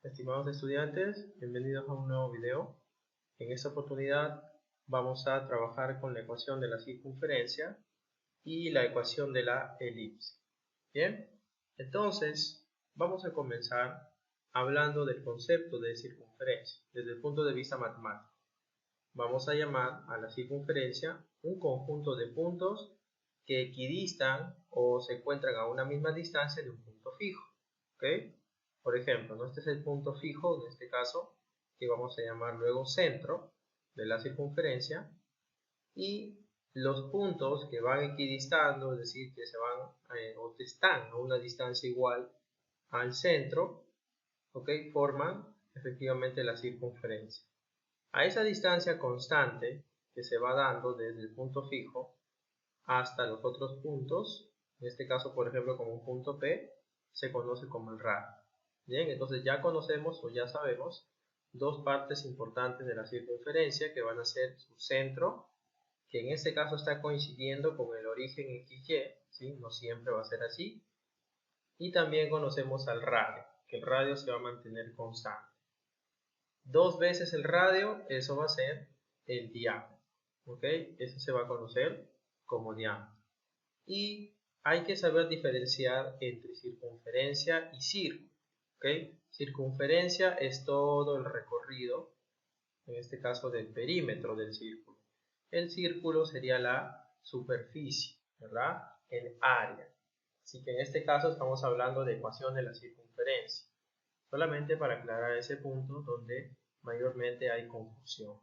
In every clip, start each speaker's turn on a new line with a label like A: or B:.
A: Estimados estudiantes, bienvenidos a un nuevo video. En esta oportunidad vamos a trabajar con la ecuación de la circunferencia y la ecuación de la elipse. Bien, entonces vamos a comenzar hablando del concepto de circunferencia desde el punto de vista matemático. Vamos a llamar a la circunferencia un conjunto de puntos que equidistan o se encuentran a una misma distancia de un punto fijo. ¿Ok? Por ejemplo, este es el punto fijo, en este caso, que vamos a llamar luego centro de la circunferencia, y los puntos que van equidistando, es decir, que se van o están a una distancia igual al centro, ¿ok? Forman efectivamente la circunferencia. A esa distancia constante que se va dando desde el punto fijo hasta los otros puntos, en este caso por ejemplo como un punto P, se conoce como el radio. Bien, entonces ya conocemos o ya sabemos dos partes importantes de la circunferencia que van a ser su centro, que en este caso está coincidiendo con el origen XY, ¿sí? No siempre va a ser así. Y también conocemos al radio, que el radio se va a mantener constante. Dos veces el radio, eso va a ser el diámetro, ¿ok? Eso se va a conocer como diámetro. Y hay que saber diferenciar entre circunferencia y círculo. ¿Okay? Circunferencia es todo el recorrido, en este caso del perímetro del círculo. El círculo sería la superficie, ¿verdad? El área. Así que en este caso estamos hablando de ecuación de la circunferencia. Solamente para aclarar ese punto donde mayormente hay confusión.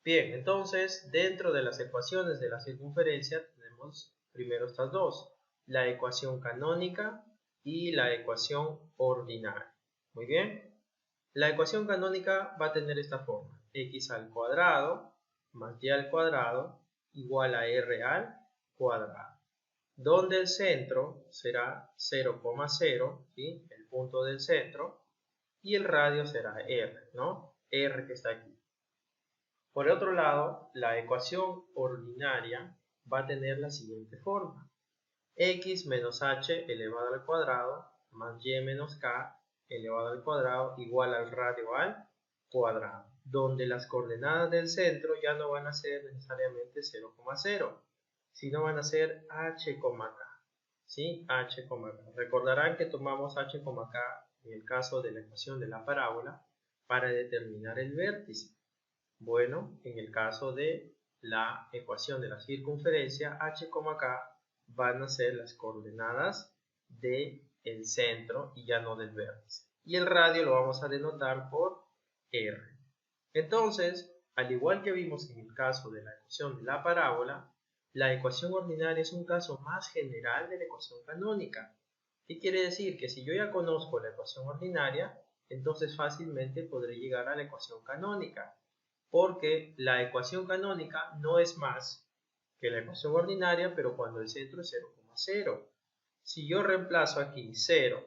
A: Bien, entonces dentro de las ecuaciones de la circunferencia tenemos primero estas dos, la ecuación canónica y la ecuación ordinaria. Muy bien, la ecuación canónica va a tener esta forma: x al cuadrado más y al cuadrado igual a r al cuadrado, donde el centro será 0,0, ¿sí? El punto del centro, y el radio será r, ¿no? R que está aquí. Por otro lado, la ecuación ordinaria va a tener la siguiente forma: x menos h elevado al cuadrado más y menos k elevado al cuadrado igual al radio al cuadrado, donde las coordenadas del centro ya no van a ser necesariamente 0,0, sino van a ser h, k. ¿Sí? H, k. Recordarán que tomamos h, k en el caso de la ecuación de la parábola para determinar el vértice. Bueno, en el caso de la ecuación de la circunferencia, h, k van a ser las coordenadas del centro y ya no del vértice. Y el radio lo vamos a denotar por r. Entonces, al igual que vimos en el caso de la ecuación de la parábola, la ecuación ordinaria es un caso más general de la ecuación canónica. ¿Qué quiere decir? Que si yo ya conozco la ecuación ordinaria, entonces fácilmente podré llegar a la ecuación canónica, porque la ecuación canónica no es más que la ecuación ordinaria, pero cuando el centro es 0,0. Si yo reemplazo aquí 0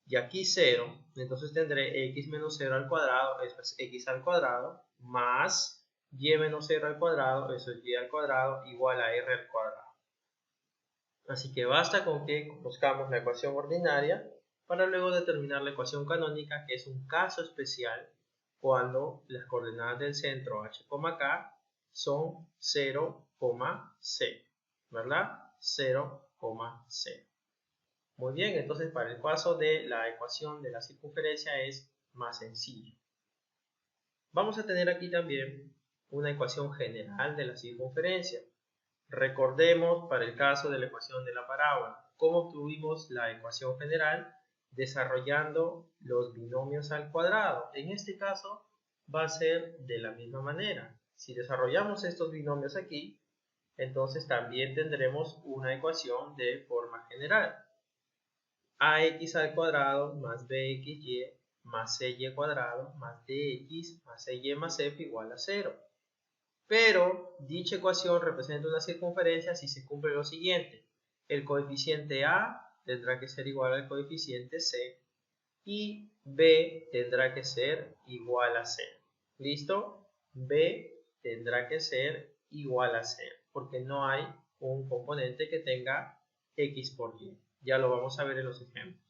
A: y aquí 0, entonces tendré x menos 0 al cuadrado, eso es x al cuadrado, más y menos 0 al cuadrado, eso es y al cuadrado, igual a r al cuadrado. Así que basta con que conozcamos la ecuación ordinaria para luego determinar la ecuación canónica, que es un caso especial cuando las coordenadas del centro h, k son 0,0, ¿verdad? 0,0. Muy bien, entonces para el caso de la ecuación de la circunferencia es más sencillo. Vamos a tener aquí también una ecuación general de la circunferencia. Recordemos para el caso de la ecuación de la parábola, cómo obtuvimos la ecuación general desarrollando los binomios al cuadrado. En este caso va a ser de la misma manera. Si desarrollamos estos binomios aquí, entonces también tendremos una ecuación de forma general: ax al cuadrado más bxy más cy cuadrado más dx más cy más f igual a 0. Pero dicha ecuación representa una circunferencia si se cumple lo siguiente: el coeficiente a tendrá que ser igual al coeficiente c y b tendrá que ser igual a 0. ¿Listo? B tendrá que ser igual a 0 porque no hay un componente que tenga x por y. Ya lo vamos a ver en los ejemplos.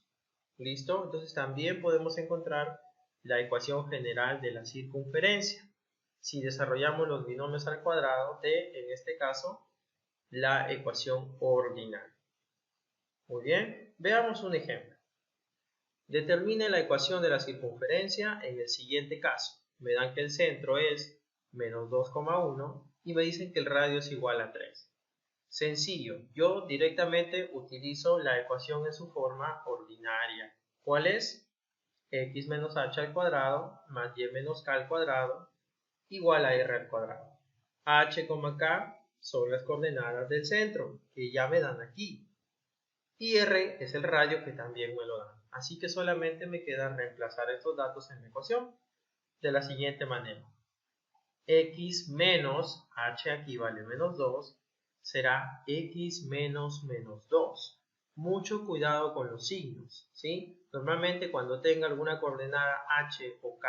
A: ¿Listo? Entonces también podemos encontrar la ecuación general de la circunferencia. Si desarrollamos los binomios al cuadrado de, en este caso, la ecuación ordinaria. Muy bien, veamos un ejemplo. Determine la ecuación de la circunferencia en el siguiente caso. Me dan que el centro es menos 2,1 y me dicen que el radio es igual a 3. Sencillo, yo directamente utilizo la ecuación en su forma ordinaria. ¿Cuál es? X menos h al cuadrado más y menos k al cuadrado igual a r al cuadrado. H, k son las coordenadas del centro, que ya me dan aquí. Y r es el radio que también me lo dan. Así que solamente me queda reemplazar estos datos en la ecuación de la siguiente manera. X menos h aquí vale menos 2 será x menos menos 2. Mucho cuidado con los signos, ¿sí? Normalmente cuando tenga alguna coordenada h o k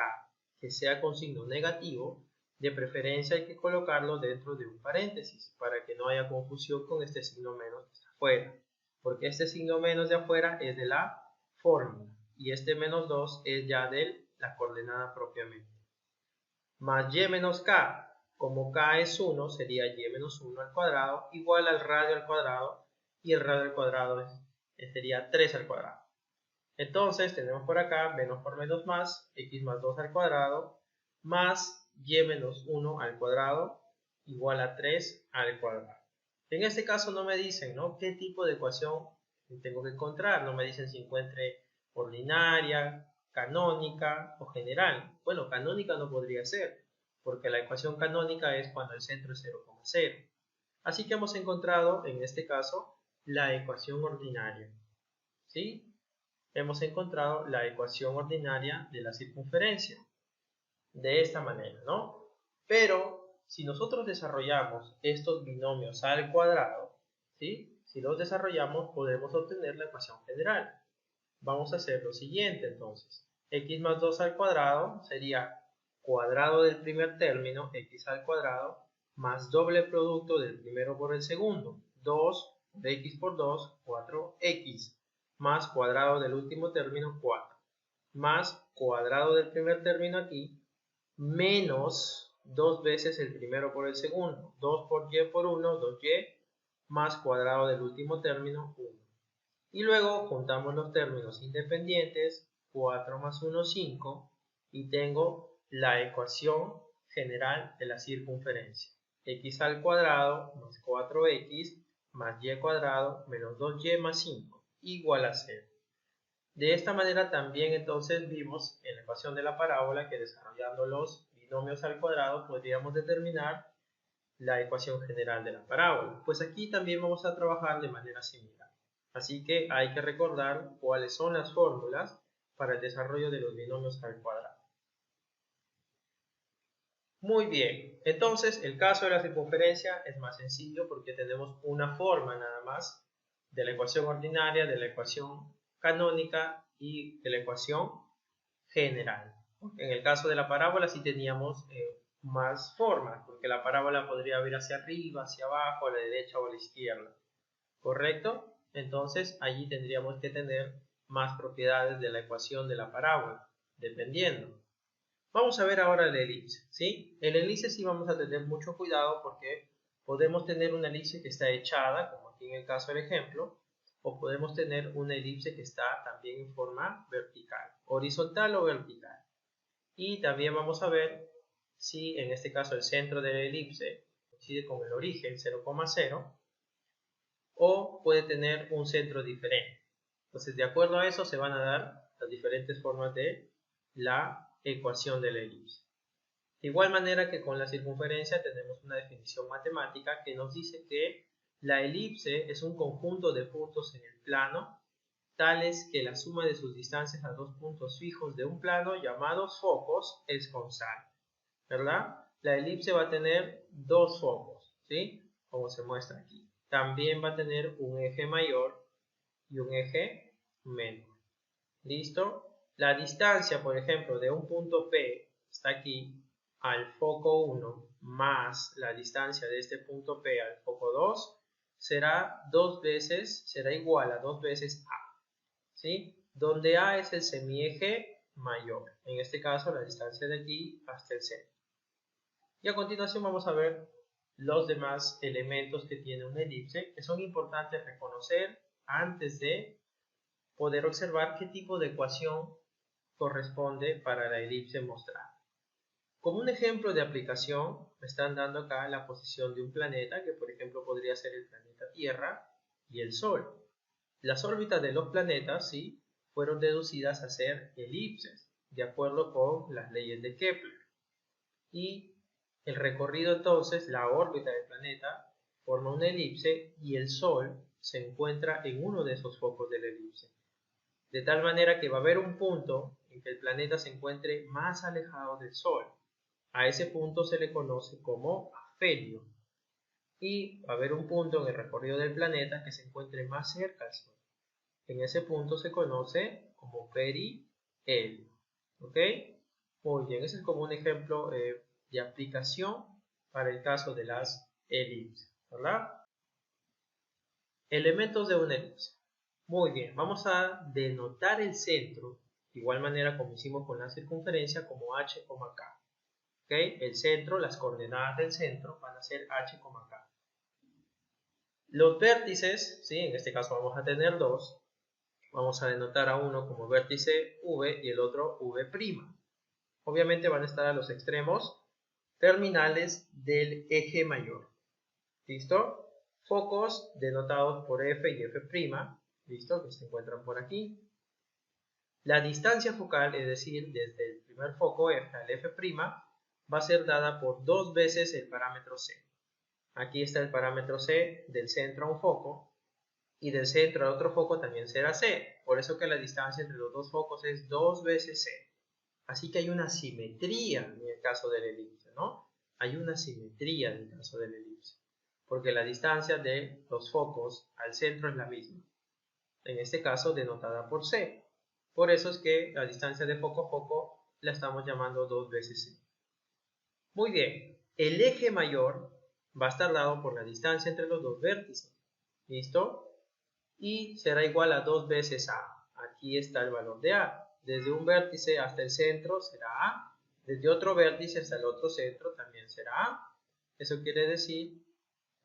A: que sea con signo negativo, de preferencia hay que colocarlo dentro de un paréntesis para que no haya confusión con este signo menos que está afuera, porque este signo menos de afuera es de la fórmula y este menos 2 es ya de la coordenada propiamente. Más y menos k, como k es 1, sería y menos 1 al cuadrado igual al radio al cuadrado, y el radio al cuadrado sería 3 al cuadrado. Entonces tenemos por acá menos por menos más, x más 2 al cuadrado, más y menos 1 al cuadrado igual a 3 al cuadrado. En este caso no me dicen, ¿no?, qué tipo de ecuación tengo que encontrar, no me dicen si encuentre ordinaria, canónica o general. Bueno, canónica no podría ser, porque la ecuación canónica es cuando el centro es 0,0. Así que hemos encontrado, en este caso, la ecuación ordinaria. ¿Sí? Hemos encontrado la ecuación ordinaria de la circunferencia. De esta manera, ¿no? Pero, si nosotros desarrollamos estos binomios al cuadrado, ¿sí?, si los desarrollamos, podemos obtener la ecuación general. Vamos a hacer lo siguiente entonces. X más 2 al cuadrado sería cuadrado del primer término, x al cuadrado, más doble producto del primero por el segundo, 2 de x por 2, 4x, más cuadrado del último término, 4, más cuadrado del primer término aquí, menos 2 veces el primero por el segundo, 2 por y por 1, 2y, más cuadrado del último término, 1. Y luego juntamos los términos independientes, 4 más 1, 5, y tengo la ecuación general de la circunferencia. X al cuadrado más 4x más y cuadrado menos 2y más 5 igual a 0. De esta manera también entonces vimos en la ecuación de la parábola que desarrollando los binomios al cuadrado podríamos determinar la ecuación general de la parábola. Pues aquí también vamos a trabajar de manera similar. Así que hay que recordar cuáles son las fórmulas para el desarrollo de los binomios al cuadrado. Muy bien, entonces el caso de la circunferencia es más sencillo porque tenemos una forma nada más de la ecuación ordinaria, de la ecuación canónica y de la ecuación general. En el caso de la parábola sí teníamos más formas, porque la parábola podría ir hacia arriba, hacia abajo, a la derecha o a la izquierda. ¿Correcto? Entonces allí tendríamos que tener más propiedades de la ecuación de la parábola, dependiendo. Vamos a ver ahora el elipse, ¿sí? El elipse sí vamos a tener mucho cuidado porque podemos tener una elipse que está echada, como aquí en el caso del ejemplo, o podemos tener una elipse que está también en forma vertical, horizontal o vertical. Y también vamos a ver si en este caso el centro de la elipse coincide con el origen 0,0 o puede tener un centro diferente. Entonces, de acuerdo a eso se van a dar las diferentes formas de la ecuación de la elipse. De igual manera que con la circunferencia tenemos una definición matemática que nos dice que la elipse es un conjunto de puntos en el plano tales que la suma de sus distancias a dos puntos fijos de un plano llamados focos es constante, ¿verdad? La elipse va a tener dos focos, ¿sí? Como se muestra aquí. También va a tener un eje mayor y un eje menor. ¿Listo? La distancia, por ejemplo, de un punto P, está aquí, al foco 1, más la distancia de este punto P al foco 2, será igual a 2 veces A. ¿Sí? donde A es el semieje mayor, en este caso la distancia de aquí hasta el centro. Y a continuación vamos a ver los demás elementos que tiene una elipse, que son importantes reconocer antes de poder observar qué tipo de ecuación corresponde para la elipse mostrada. Como un ejemplo de aplicación, me están dando acá la posición de un planeta, que por ejemplo podría ser el planeta Tierra y el Sol. Las órbitas de los planetas, ¿sí?, fueron deducidas a ser elipses, de acuerdo con las leyes de Kepler. Y el recorrido entonces, la órbita del planeta, forma una elipse y el Sol se encuentra en uno de esos focos de la elipse. De tal manera que va a haber un punto en que el planeta se encuentre más alejado del Sol. A ese punto se le conoce como afelio. Y va a haber un punto en el recorrido del planeta que se encuentre más cerca al Sol. En ese punto se conoce como perihelio. ¿Ok? Muy bien, ese es como un ejemplo de aplicación para el caso de las elipses, ¿verdad? Elementos de una elipse. Muy bien, vamos a denotar el centro, de igual manera como hicimos con la circunferencia, como h, k. ¿Ok? El centro, las coordenadas del centro van a ser h, k. Los vértices, ¿sí?, en este caso vamos a tener dos. Vamos a denotar a uno como vértice V y el otro V'. Obviamente van a estar a los extremos terminales del eje mayor. ¿Listo? Focos denotados por F y F', ¿listo?, que se encuentran por aquí. La distancia focal, es decir, desde el primer foco F al F', va a ser dada por 2 veces el parámetro C. Aquí está el parámetro C del centro a un foco, y del centro a otro foco también será C. Por eso que la distancia entre los dos focos es 2 veces C. Así que hay una simetría en el caso de la elipse, ¿no? Hay una simetría en el caso de la elipse, porque la distancia de los focos al centro es la misma, en este caso denotada por C. Por eso es que la distancia de foco a foco la estamos llamando 2 veces C. Muy bien, el eje mayor va a estar dado por la distancia entre los dos vértices, ¿listo? Y será igual a 2 veces A. Aquí está el valor de A. Desde un vértice hasta el centro será A. Desde otro vértice hasta el otro centro también será A. Eso quiere decir,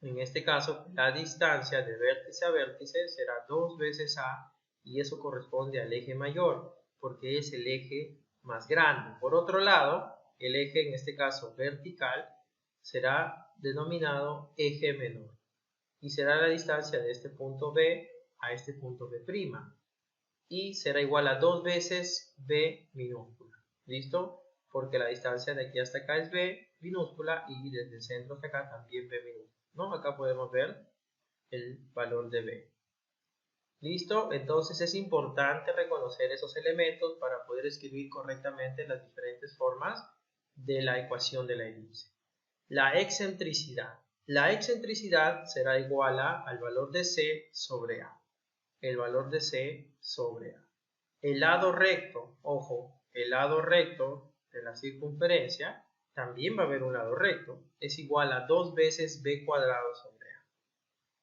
A: en este caso, la distancia de vértice a vértice será 2 veces A, y eso corresponde al eje mayor, porque es el eje más grande. Por otro lado, el eje, en este caso vertical, será denominado eje menor, y será la distancia de este punto B a este punto B', y será igual a 2 veces B minúscula. ¿Listo? Porque la distancia de aquí hasta acá es B minúscula, y desde el centro hasta acá también B minúscula, ¿no? Acá podemos ver el valor de B. ¿Listo? Entonces es importante reconocer esos elementos para poder escribir correctamente las diferentes formas de la ecuación de la elipse. La excentricidad. La excentricidad será igual al valor de C sobre A. El valor de C sobre A. El lado recto, ojo, el lado recto de la circunferencia, también va a haber un lado recto, es igual a 2 veces B cuadrado sobre A.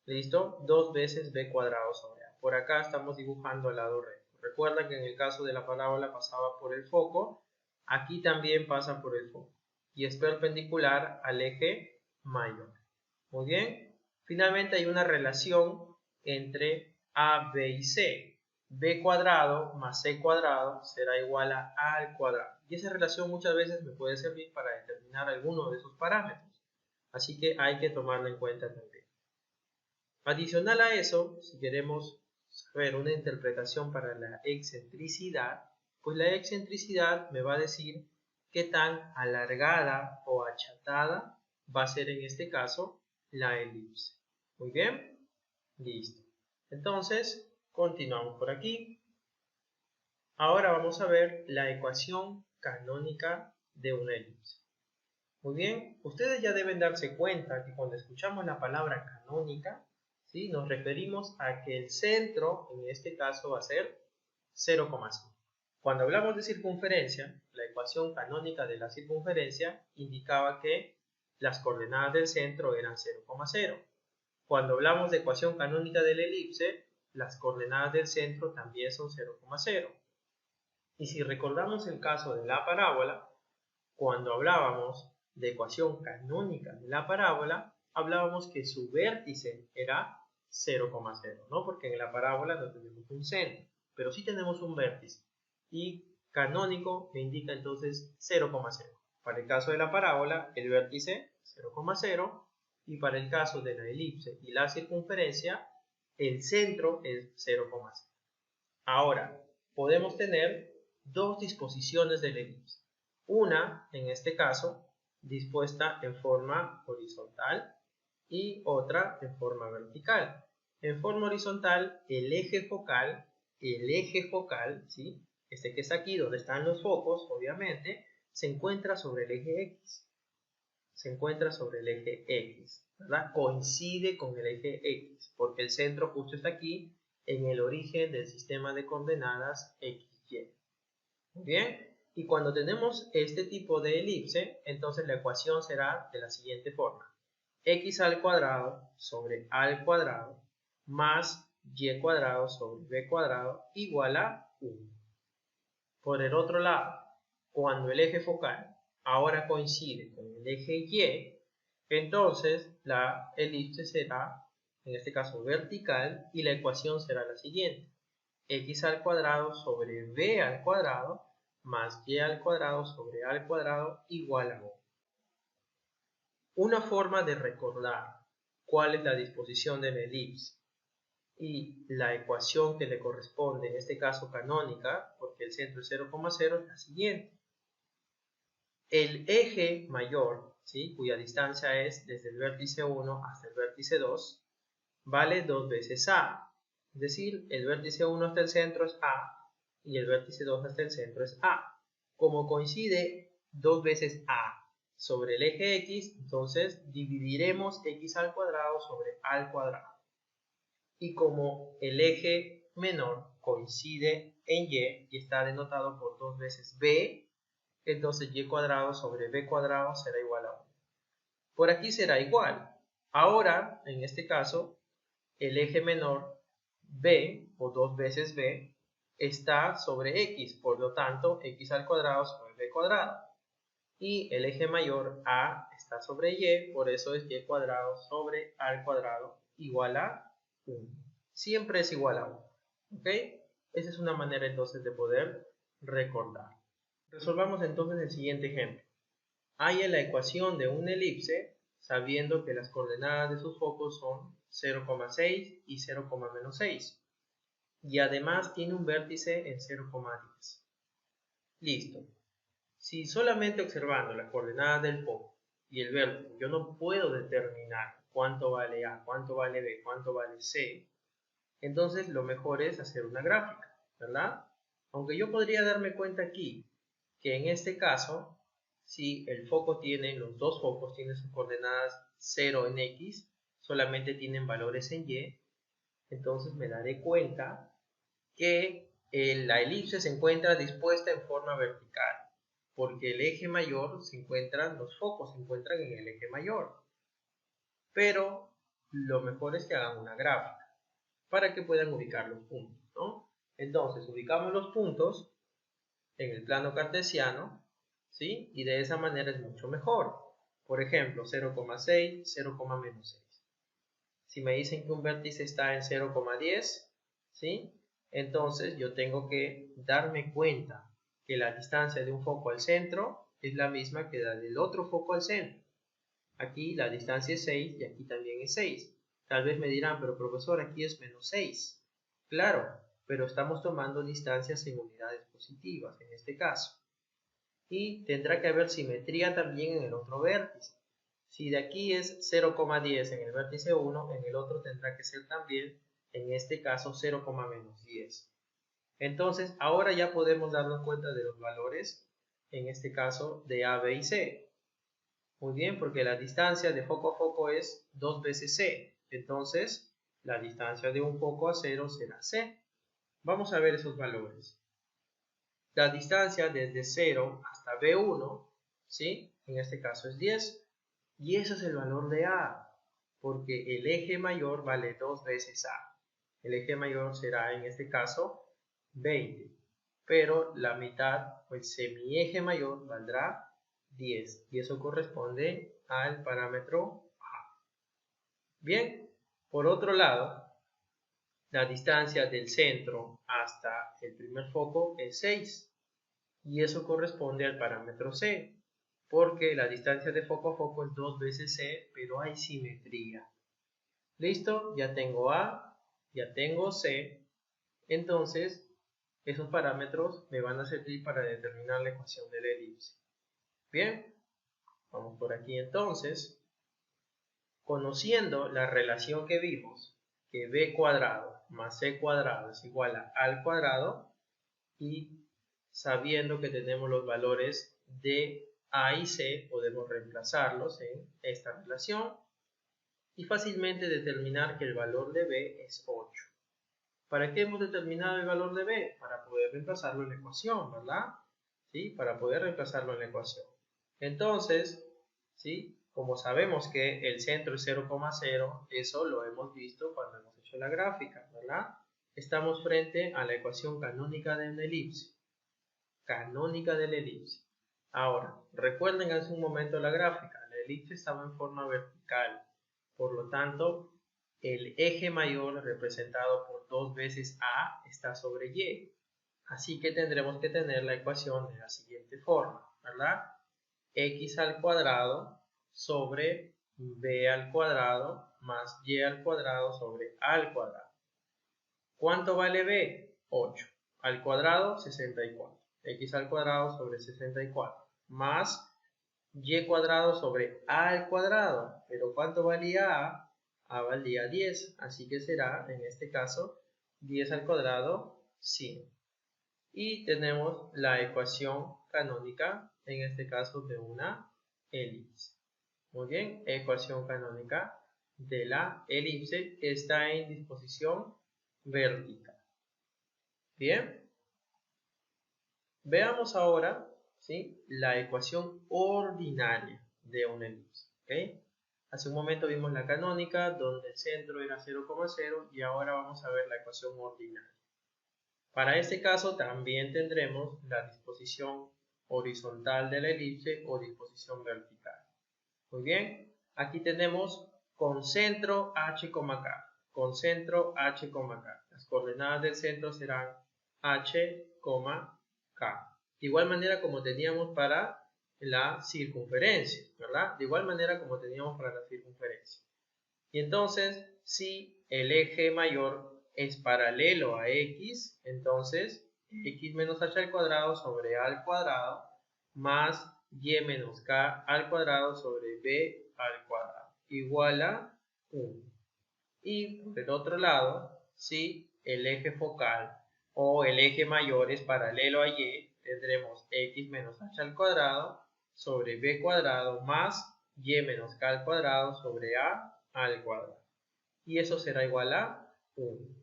A: ¿Listo? 2 veces B cuadrado sobre A. Por acá estamos dibujando el lado recto. Recuerda que en el caso de la parábola pasaba por el foco, aquí también pasa por el foco, y es perpendicular al eje mayor. Muy bien. Finalmente hay una relación entre A, B y C. B cuadrado más C cuadrado será igual a A al cuadrado. Y esa relación muchas veces me puede servir para determinar alguno de esos parámetros. Así que hay que tomarlo en cuenta también. Adicional a eso, si queremos saber una interpretación para la excentricidad, pues la excentricidad me va a decir qué tan alargada o achatada va a ser en este caso la elipse. Muy bien, listo. Entonces, continuamos por aquí. Ahora vamos a ver la ecuación canónica de una elipse. Muy bien, ustedes ya deben darse cuenta que cuando escuchamos la palabra canónica, ¿sí?, nos referimos a que el centro, en este caso, va a ser 0,5. Cuando hablamos de circunferencia, la ecuación canónica de la circunferencia indicaba que las coordenadas del centro eran 0,0. Cuando hablamos de ecuación canónica de la elipse las coordenadas del centro también son 0,0. Y si recordamos el caso de la parábola, cuando hablábamos de ecuación canónica de la parábola, hablábamos que su vértice era 0,0, ¿no? Porque en la parábola no tenemos un centro, pero sí tenemos un vértice. Y canónico me indica entonces 0,0. Para el caso de la parábola, el vértice 0,0, y para el caso de la elipse y la circunferencia, el centro es 0,0. Ahora, podemos tener dos disposiciones de la elipse. Una, en este caso, dispuesta en forma horizontal y otra en forma vertical. En forma horizontal, el eje focal, ¿sí? Este que es aquí donde están los focos, obviamente, se encuentra sobre el eje X. Se encuentra sobre el eje X, ¿verdad? Coincide con el eje X, porque el centro justo está aquí, en el origen del sistema de coordenadas XY. Muy bien, y cuando tenemos este tipo de elipse, entonces la ecuación será de la siguiente forma: x al cuadrado sobre a al cuadrado más y cuadrado sobre b cuadrado igual a 1. Por el otro lado, cuando el eje focal ahora coincide con el eje Y, entonces la elipse será, en este caso, vertical, y la ecuación será la siguiente: x al cuadrado sobre b al cuadrado más y al cuadrado sobre a al cuadrado igual a 1. Una forma de recordar cuál es la disposición de la elipse y la ecuación que le corresponde, en este caso canónica, porque el centro es 0,0, es la siguiente. El eje mayor, ¿sí?, cuya distancia es desde el vértice 1 hasta el vértice 2, vale 2 veces a. Es decir, el vértice 1 hasta el centro es a y el vértice 2 hasta el centro es a. Como coincide 2 veces a sobre el eje X, entonces dividiremos x al cuadrado sobre a al cuadrado. Y como el eje menor coincide en y está denotado por 2 veces b, entonces y cuadrado sobre b cuadrado será igual a 1. Por aquí será igual. Ahora, en este caso, el eje menor b, o 2 veces b, está sobre x, por lo tanto, x al cuadrado sobre b cuadrado. Y el eje mayor a está sobre y, por eso es y cuadrado sobre a al cuadrado igual a 1. Siempre es igual a 1. ¿Ok? Esa es una manera entonces de poder recordar. Resolvamos entonces el siguiente ejemplo. Halla la ecuación de una elipse sabiendo que las coordenadas de sus focos son 0,6 y 0,-6. Y además tiene un vértice en 0,10. Listo. Si solamente observando las coordenadas del foco y el vértice yo no puedo determinar cuánto vale A, cuánto vale B, cuánto vale C, entonces lo mejor es hacer una gráfica, ¿verdad? Aunque yo podría darme cuenta aquí que en este caso, si el foco tiene, los dos focos tienen sus coordenadas 0 en X, solamente tienen valores en Y, entonces me daré cuenta que la elipse se encuentra dispuesta en forma vertical, porque el eje mayor se encuentran, los focos se encuentran en el eje mayor. Pero lo mejor es que hagan una gráfica para que puedan ubicar los puntos, ¿no? Entonces ubicamos los puntos en el plano cartesiano, ¿sí? Y de esa manera es mucho mejor. Por ejemplo, 0,6, 0,-6. Si me dicen que un vértice está en 0,10, ¿sí?, entonces yo tengo que darme cuenta que la distancia de un foco al centro es la misma que la del otro foco al centro. Aquí la distancia es 6 y aquí también es 6. Tal vez me dirán, pero profesor, aquí es -6. Claro, pero estamos tomando distancias en unidades positivas en este caso. Y tendrá que haber simetría también en el otro vértice. Si de aquí es 0,10 en el vértice 1, en el otro tendrá que ser también, en este caso, 0,-10. Entonces, ahora ya podemos darnos cuenta de los valores, en este caso, de A, B y C. Muy bien, porque la distancia de foco a foco es 2 veces C. Entonces, la distancia de un foco a 0 será C. Vamos a ver esos valores. La distancia desde 0 hasta B1, ¿sí?, en este caso es 10. Y ese es el valor de A, porque el eje mayor vale 2 veces A. El eje mayor será en este caso 20, pero la mitad, pues semieje mayor, valdrá 10 y eso corresponde al parámetro A. Bien, por otro lado, la distancia del centro hasta el primer foco es 6 y eso corresponde al parámetro C, porque la distancia de foco a foco es 2 veces C, pero hay simetría. Listo, ya tengo A, ya tengo C, entonces esos parámetros me van a servir para determinar la ecuación de la elipse. Bien, vamos por aquí entonces. Conociendo la relación que vimos, que b cuadrado más c cuadrado es igual a al cuadrado, y sabiendo que tenemos los valores de a y c, podemos reemplazarlos en esta relación y fácilmente determinar que el valor de b es 8. ¿Para qué hemos determinado el valor de b? Para poder reemplazarlo en la ecuación, ¿verdad? ¿Sí? Para poder reemplazarlo en la ecuación. Entonces, ¿sí? Como sabemos que el centro es 0,0, eso lo hemos visto cuando hemos hecho la gráfica, ¿verdad? Estamos frente a la ecuación canónica de una elipse. Canónica de la elipse. Ahora, recuerden hace un momento la gráfica. La elipse estaba en forma vertical. Por lo tanto, el eje mayor representado por 2 veces A está sobre Y. Así que tendremos que tener la ecuación de la siguiente forma, ¿verdad? X al cuadrado sobre B al cuadrado más Y al cuadrado sobre A al cuadrado. ¿Cuánto vale B? 8. Al cuadrado, 64. X al cuadrado sobre 64. Más Y cuadrado sobre A al cuadrado. Pero ¿cuánto valía A? A valía 10. Así que será, en este caso, 10 al cuadrado, 100. Y tenemos la ecuación canónica, en este caso de una elipse. Muy bien, ecuación canónica de la elipse que está en disposición vertical. Bien, veamos ahora, ¿sí?, la ecuación ordinaria de una elipse. ¿Okay? Hace un momento vimos la canónica donde el centro era 0,0 y ahora vamos a ver la ecuación ordinaria. Para este caso también tendremos la disposición horizontal de la elipse o disposición vertical. Muy bien, aquí tenemos con centro H, K. Con centro H, K. Las coordenadas del centro serán H, K. De igual manera como teníamos para la circunferencia, ¿verdad? De igual manera como teníamos para la circunferencia. Y entonces, si el eje mayor es paralelo a X, entonces X menos H al cuadrado sobre A al cuadrado más Y menos K al cuadrado sobre B al cuadrado igual a 1. Y por el otro lado, si el eje focal o el eje mayor es paralelo a Y, tendremos X menos H al cuadrado sobre B cuadrado más Y menos K al cuadrado sobre A al cuadrado. Y eso será igual a 1.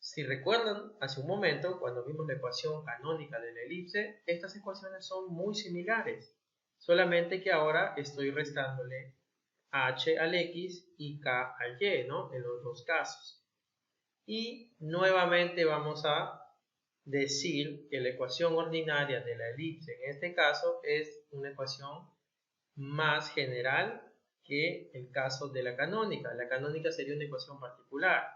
A: Si recuerdan, hace un momento, cuando vimos la ecuación canónica de la elipse, estas ecuaciones son muy similares, solamente que ahora estoy restándole h al x y k al y, ¿no?, en los dos casos. Y nuevamente vamos a decir que la ecuación ordinaria de la elipse en este caso es una ecuación más general que el caso de la canónica. La canónica sería una ecuación particular,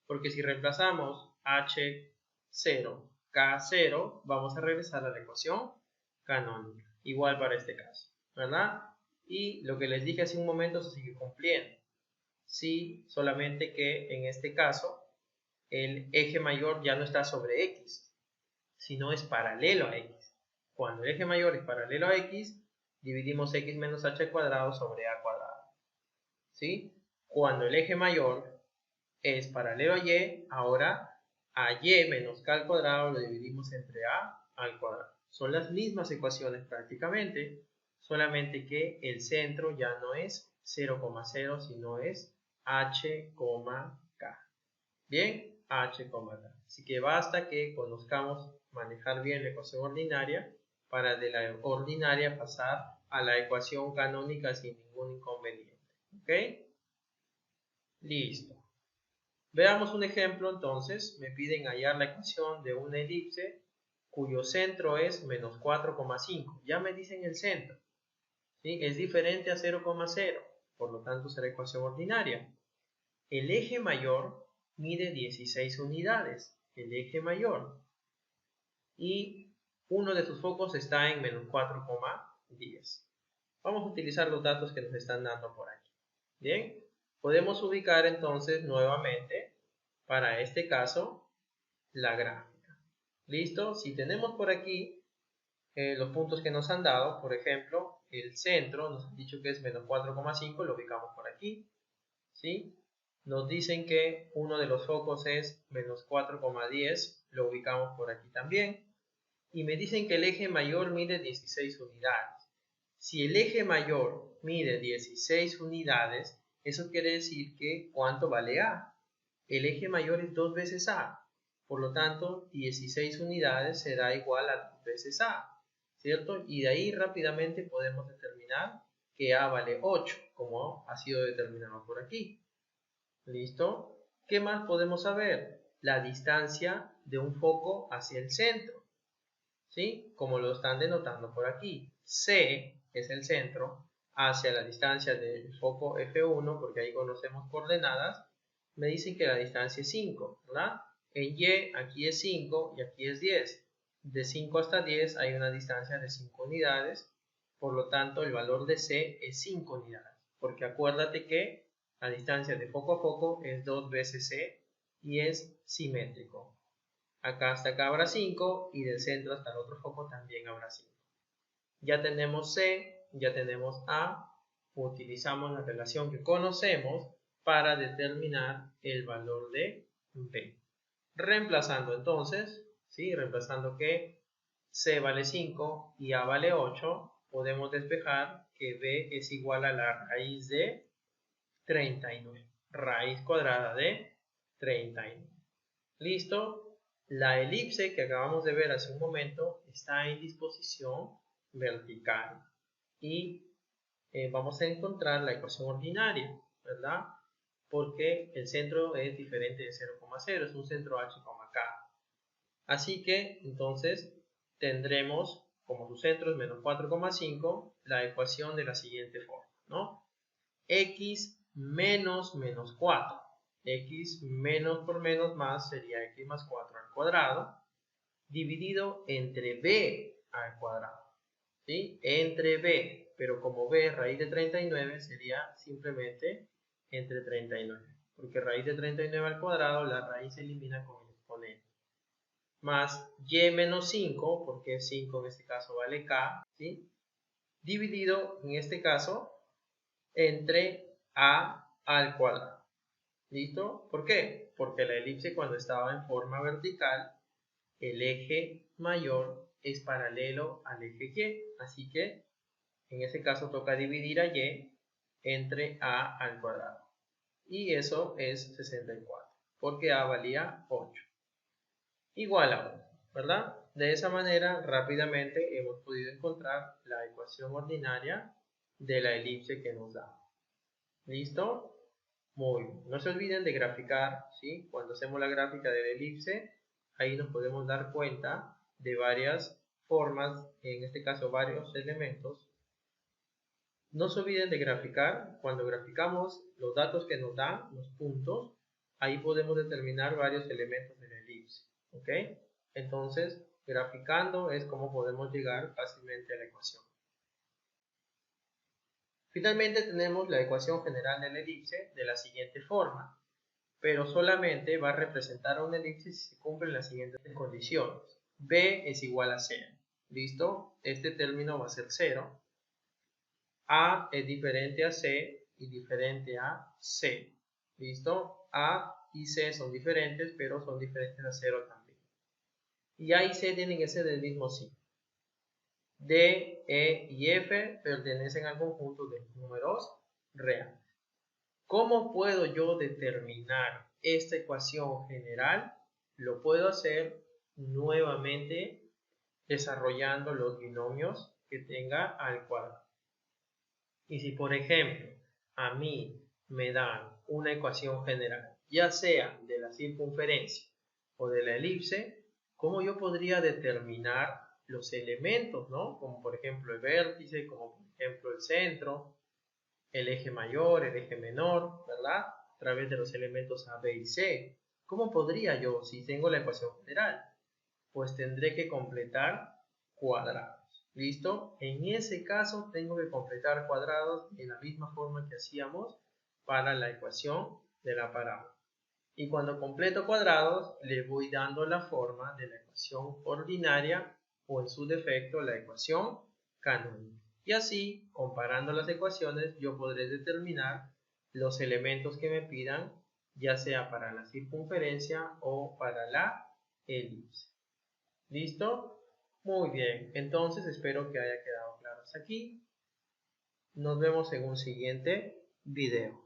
A: porque si reemplazamos H0, K0, vamos a regresar a la ecuación canónica. Igual para este caso, ¿verdad? Y lo que les dije hace un momento se sigue cumpliendo. Sí, solamente que en este caso el eje mayor ya no está sobre X, sino es paralelo a X. Cuando el eje mayor es paralelo a X, dividimos X menos H al cuadrado sobre A cuadrado. ¿Sí? Cuando el eje mayor es paralelo a Y, ahora a Y menos K al cuadrado lo dividimos entre A al cuadrado. Son las mismas ecuaciones prácticamente, solamente que el centro ya no es 0,0, sino es H, K. Bien, H, K. Así que basta que conozcamos manejar bien la ecuación ordinaria para de la ordinaria pasar a la ecuación canónica sin ningún inconveniente. ¿Ok? Listo. Veamos un ejemplo entonces. Me piden hallar la ecuación de una elipse cuyo centro es menos 4,5. Ya me dicen el centro, ¿sí? Es diferente a 0,0, por lo tanto será ecuación ordinaria. El eje mayor mide 16 unidades, el eje mayor, y uno de sus focos está en menos 4,10. Vamos a utilizar los datos que nos están dando por aquí. Bien, podemos ubicar entonces nuevamente, para este caso, la gráfica. ¿Listo? Si tenemos por aquí los puntos que nos han dado, por ejemplo, el centro nos han dicho que es menos 4,5, lo ubicamos por aquí, ¿sí? Nos dicen que uno de los focos es menos 4,10, lo ubicamos por aquí también. Y me dicen que el eje mayor mide 16 unidades. Si el eje mayor mide 16 unidades, eso quiere decir que ¿cuánto vale A? El eje mayor es 2 veces A. Por lo tanto, 16 unidades será igual a 2 veces A, ¿cierto? Y de ahí rápidamente podemos determinar que A vale 8, como ha sido determinado por aquí. ¿Listo? ¿Qué más podemos saber? La distancia de un foco hacia el centro, ¿sí? Como lo están denotando por aquí. C es el centro hacia la distancia del foco F1, porque ahí conocemos coordenadas. Me dicen que la distancia es 5, ¿verdad? En Y aquí es 5 y aquí es 10. De 5 hasta 10 hay una distancia de 5 unidades. Por lo tanto, el valor de C es 5 unidades. Porque acuérdate que la distancia de foco a foco es 2 veces C y es simétrico. Acá hasta acá habrá 5 y del centro hasta el otro foco también habrá 5. Ya tenemos C, ya tenemos A. Utilizamos la relación que conocemos para determinar el valor de B. Reemplazando entonces, ¿sí? Reemplazando que C vale 5 y A vale 8, podemos despejar que B es igual a la raíz de 39. Raíz cuadrada de 39. ¿Listo? La elipse que acabamos de ver hace un momento está en disposición vertical y vamos a encontrar la ecuación ordinaria, ¿verdad? Porque el centro es diferente de 0,0, es un centro h, k. Así que entonces tendremos como su centro es menos 4,5 la ecuación de la siguiente forma, ¿no? X menos menos 4. X menos por menos más sería x más 4 al cuadrado, dividido entre b al cuadrado, ¿sí? Entre b, pero como b es raíz de 39, sería simplemente entre 39, porque raíz de 39 al cuadrado, la raíz se elimina con el exponente, más y menos 5, porque 5 en este caso vale k, ¿sí? Dividido en este caso entre a al cuadrado. ¿Listo? ¿Por qué? Porque la elipse cuando estaba en forma vertical, el eje mayor es paralelo al eje Y. Así que en ese caso toca dividir a Y entre a al cuadrado. Y eso es 64, porque a valía 8. Igual a 1, ¿verdad? De esa manera rápidamente hemos podido encontrar la ecuación ordinaria de la elipse que nos da. ¿Listo? Muy bien. No se olviden de graficar, ¿sí? Cuando hacemos la gráfica de la elipse, ahí nos podemos dar cuenta de varias formas, en este caso varios elementos. No se olviden de graficar. Cuando graficamos los datos que nos dan, los puntos, ahí podemos determinar varios elementos de la elipse, ¿ok? Entonces, graficando es como podemos llegar fácilmente a la ecuación. Finalmente tenemos la ecuación general de la elipse de la siguiente forma, pero solamente va a representar a una elipse si se cumplen las siguientes condiciones. B es igual a 0. ¿Listo? Este término va a ser 0. A es diferente a C y diferente a C. ¿Listo? A y C son diferentes, pero son diferentes a 0 también. Y A y C tienen que ser del mismo signo. D, E y F pertenecen al conjunto de números reales. ¿Cómo puedo yo determinar esta ecuación general? Lo puedo hacer nuevamente desarrollando los binomios que tenga al cuadrado. Y si por ejemplo a mí me dan una ecuación general ya sea de la circunferencia o de la elipse, ¿cómo yo podría determinar los elementos, ¿no? Como por ejemplo el vértice, como por ejemplo el centro, el eje mayor, el eje menor, ¿verdad? A través de los elementos A, B y C. ¿Cómo podría yo, si tengo la ecuación general? Pues tendré que completar cuadrados. ¿Listo? En ese caso tengo que completar cuadrados en la misma forma que hacíamos para la ecuación de la parábola. Y cuando completo cuadrados, le voy dando la forma de la ecuación ordinaria o en su defecto la ecuación canónica. Y así, comparando las ecuaciones, yo podré determinar los elementos que me pidan, ya sea para la circunferencia o para la elipse. ¿Listo? Muy bien, entonces espero que haya quedado claro hasta aquí. Nos vemos en un siguiente video.